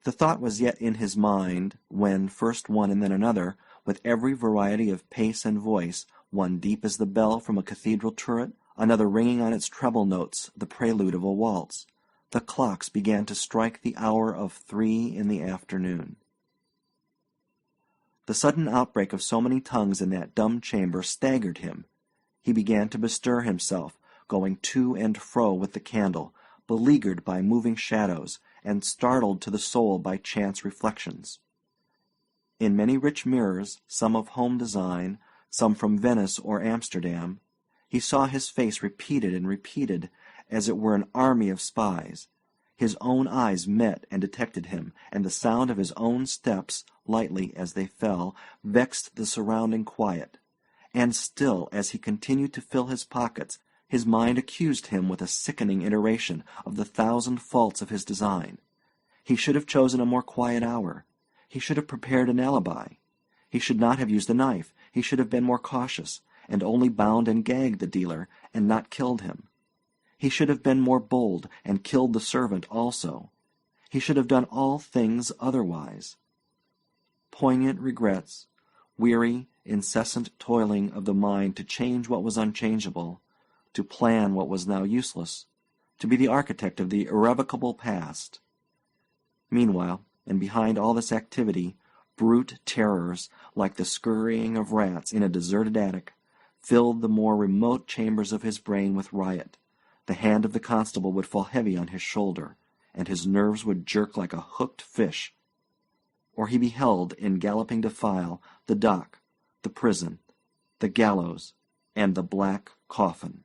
The thought was yet in his mind, when, first one and then another, with every variety of pace and voice, one deep as the bell from a cathedral turret, another ringing on its treble notes the prelude of a waltz, the clocks began to strike the hour of 3 in the afternoon. The sudden outbreak of so many tongues in that dumb chamber staggered him. He began to bestir himself, going to and fro with the candle, beleaguered by moving shadows, and startled to the soul by chance reflections. In many rich mirrors, some of home design, some from Venice or Amsterdam, he saw his face repeated and repeated, as it were an army of spies. His own eyes met and detected him, and the sound of his own steps, lightly as they fell, vexed the surrounding quiet. And still, as he continued to fill his pockets, his mind accused him with a sickening iteration of the thousand faults of his design. He should have chosen a more quiet hour. He should have prepared an alibi. He should not have used a knife. He should have been more cautious, and only bound and gagged the dealer, and not killed him. He should have been more bold, and killed the servant also. He should have done all things otherwise. Poignant regrets, weary, incessant toiling of the mind to change what was unchangeable, to plan what was now useless, to be the architect of the irrevocable past. Meanwhile, and behind all this activity, brute terrors, like the scurrying of rats in a deserted attic, filled the more remote chambers of his brain with riot. The hand of the constable would fall heavy on his shoulder, and his nerves would jerk like a hooked fish. Or he beheld, in galloping defile, the dock, the prison, the gallows, and the black coffin.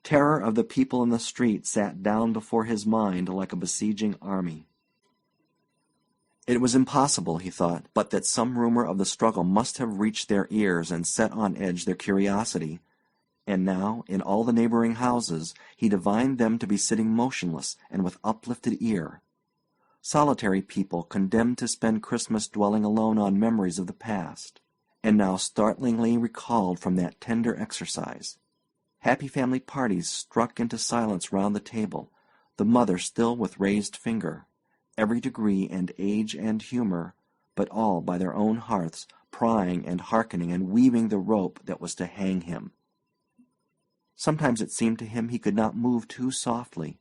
Terror of the people in the street sat down before his mind like a besieging army. It was impossible, he thought, but that some rumor of the struggle must have reached their ears and set on edge their curiosity. And now, in all the neighboring houses, he divined them to be sitting motionless and with uplifted ear. Solitary people condemned to spend Christmas dwelling alone on memories of the past, and now startlingly recalled from that tender exercise. Happy family parties struck into silence round the table, the mother still with raised finger, every degree and age and humor, but all by their own hearths, prying and hearkening and weaving the rope that was to hang him. Sometimes it seemed to him he could not move too softly.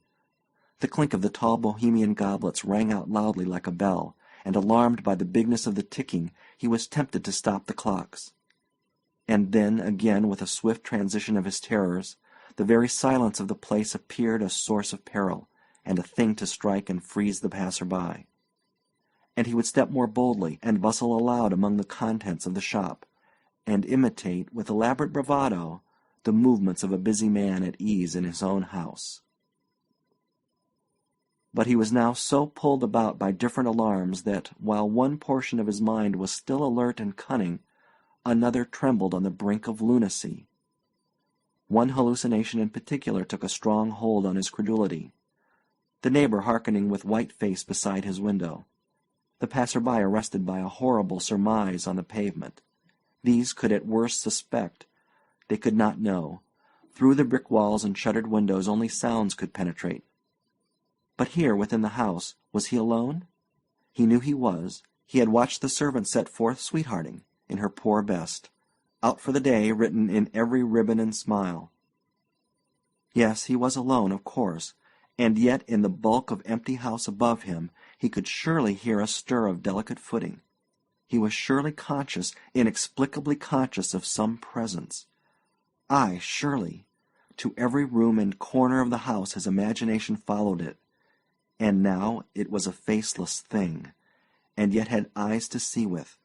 The clink of the tall Bohemian goblets rang out loudly like a bell, and alarmed by the bigness of the ticking, he was tempted to stop the clocks. And then, again, with a swift transition of his terrors, the very silence of the place appeared a source of peril, and a thing to strike and freeze the passer-by. And he would step more boldly, and bustle aloud among the contents of the shop, and imitate, with elaborate bravado, the movements of a busy man at ease in his own house. But he was now so pulled about by different alarms that, while one portion of his mind was still alert and cunning, another trembled on the brink of lunacy. One hallucination in particular took a strong hold on his credulity. The neighbor hearkening with white face beside his window, the passer-by arrested by a horrible surmise on the pavement. These could at worst suspect. They could not know. Through the brick walls and shuttered windows only sounds could penetrate. But here, within the house, was he alone? He knew he was. He had watched the servant set forth sweethearting, in her poor best, out for the day written in every ribbon and smile. Yes, he was alone, of course, and yet in the bulk of empty house above him he could surely hear a stir of delicate footing. He was surely conscious, inexplicably conscious of some presence. Aye, surely. To every room and corner of the house his imagination followed it. And now it was a faceless thing, and yet had eyes to see with.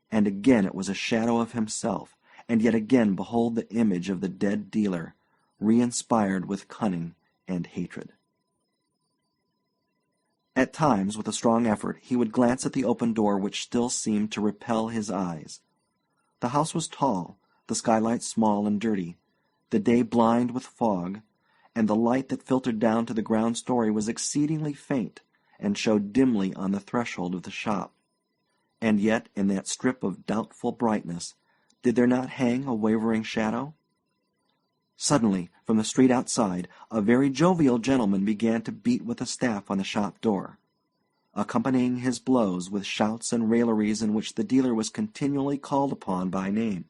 And again it was a shadow of himself, and yet again behold the image of the dead dealer, re-inspired with cunning and hatred. At times, with a strong effort, he would glance at the open door which still seemed to repel his eyes. The house was tall, the skylight small and dirty, the day blind with fog, and the light that filtered down to the ground story was exceedingly faint, and showed dimly on the threshold of the shop. And yet, in that strip of doubtful brightness, did there not hang a wavering shadow? Suddenly, from the street outside, a very jovial gentleman began to beat with a staff on the shop door. accompanying his blows with shouts and railleries in which the dealer was continually called upon by name.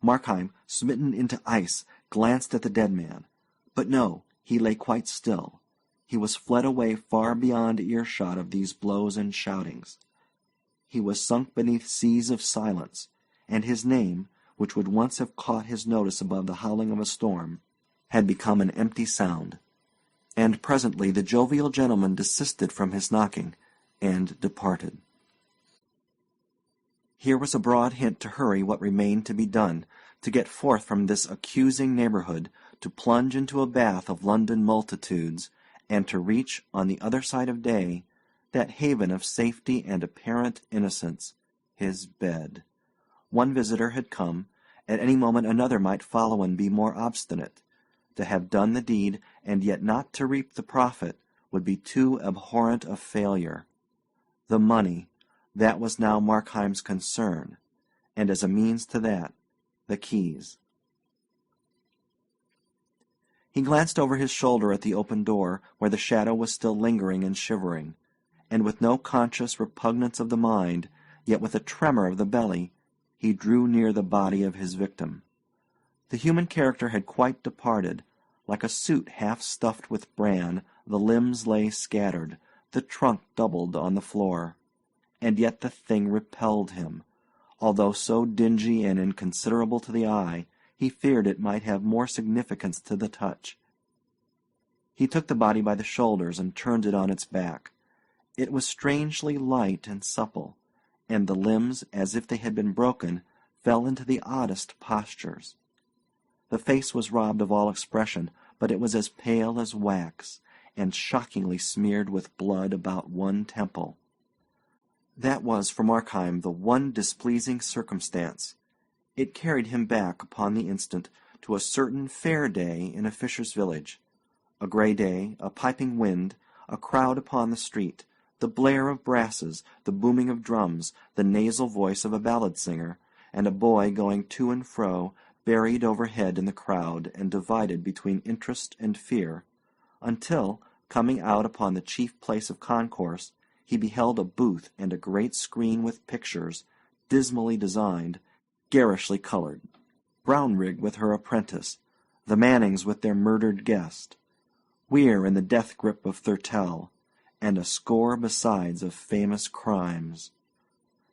Markheim, smitten into ice, glanced at the dead man. But no, he lay quite still. He was fled away far beyond earshot of these blows and shoutings. He was sunk beneath seas of silence, and his name, which would once have caught his notice above the howling of a storm, had become an empty sound. And presently the jovial gentleman desisted from his knocking, and departed. Here was a broad hint to hurry what remained to be done, to get forth from this accusing neighborhood, to plunge into a bath of London multitudes, and to reach, on the other side of day, that haven of safety and apparent innocence, his bed. One visitor had come, at any moment another might follow and be more obstinate. To have done the deed, and yet not to reap the profit, would be too abhorrent a failure. The money, that was now Markheim's concern, and as a means to that, the keys. He glanced over his shoulder at the open door, where the shadow was still lingering and shivering, and with no conscious repugnance of the mind, yet with a tremor of the belly, he drew near the body of his victim. The human character had quite departed. Like a suit half stuffed with bran, the limbs lay scattered, the trunk doubled on the floor. And yet the thing repelled him. Although so dingy and inconsiderable to the eye, he feared it might have more significance to the touch. He took the body by the shoulders and turned it on its back. It was strangely light and supple, and the limbs, as if they had been broken, fell into the oddest postures. The face was robbed of all expression, but it was as pale as wax, and shockingly smeared with blood about one temple. That was for Markheim the one displeasing circumstance. It carried him back upon the instant to a certain fair day in a fisher's village. A grey day, a piping wind, a crowd upon the street, the blare of brasses, the booming of drums, the nasal voice of a ballad singer, and a boy going to and fro, buried overhead in the crowd and divided between interest and fear, until, coming out upon the chief place of concourse, he beheld a booth and a great screen with pictures, dismally designed, garishly colored. Brownrigg with her apprentice, the Mannings with their murdered guest, Weir in the death grip of Thurtell, and a score besides of famous crimes.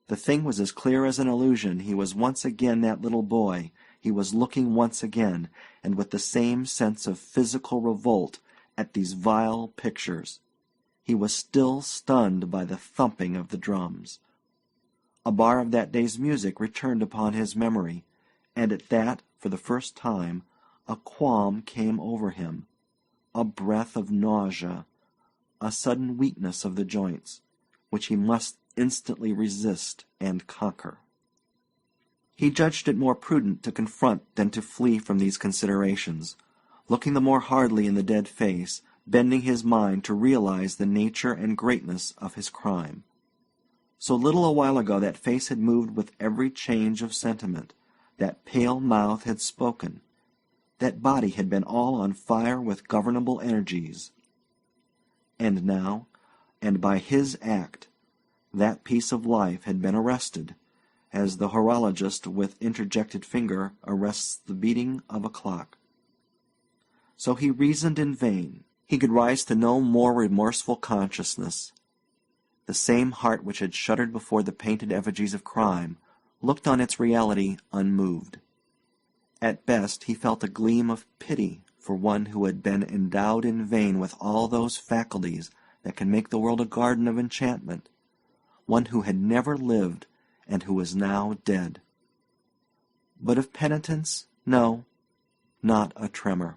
The thing was as clear as an illusion. He was once again that little boy. He was looking once again, and with the same sense of physical revolt, at these vile pictures. He was still stunned by the thumping of the drums. A bar of that day's music returned upon his memory, and at that, for the first time, a qualm came over him, a breath of nausea, a sudden weakness of the joints, which he must instantly resist and conquer. He judged it more prudent to confront than to flee from these considerations, looking the more hardly in the dead face, bending his mind to realize the nature and greatness of his crime. So little a while ago that face had moved with every change of sentiment, that pale mouth had spoken, that body had been all on fire with governable energies. And now, and by his act, that piece of life had been arrested, as the horologist with interjected finger arrests the beating of a clock. So he reasoned in vain. He could rise to no more remorseful consciousness. The same heart which had shuddered before the painted effigies of crime looked on its reality unmoved. At best he felt a gleam of pity for one who had been endowed in vain with all those faculties that can make the world a garden of enchantment, one who had never lived and who was now dead. But of penitence, no, not a tremor.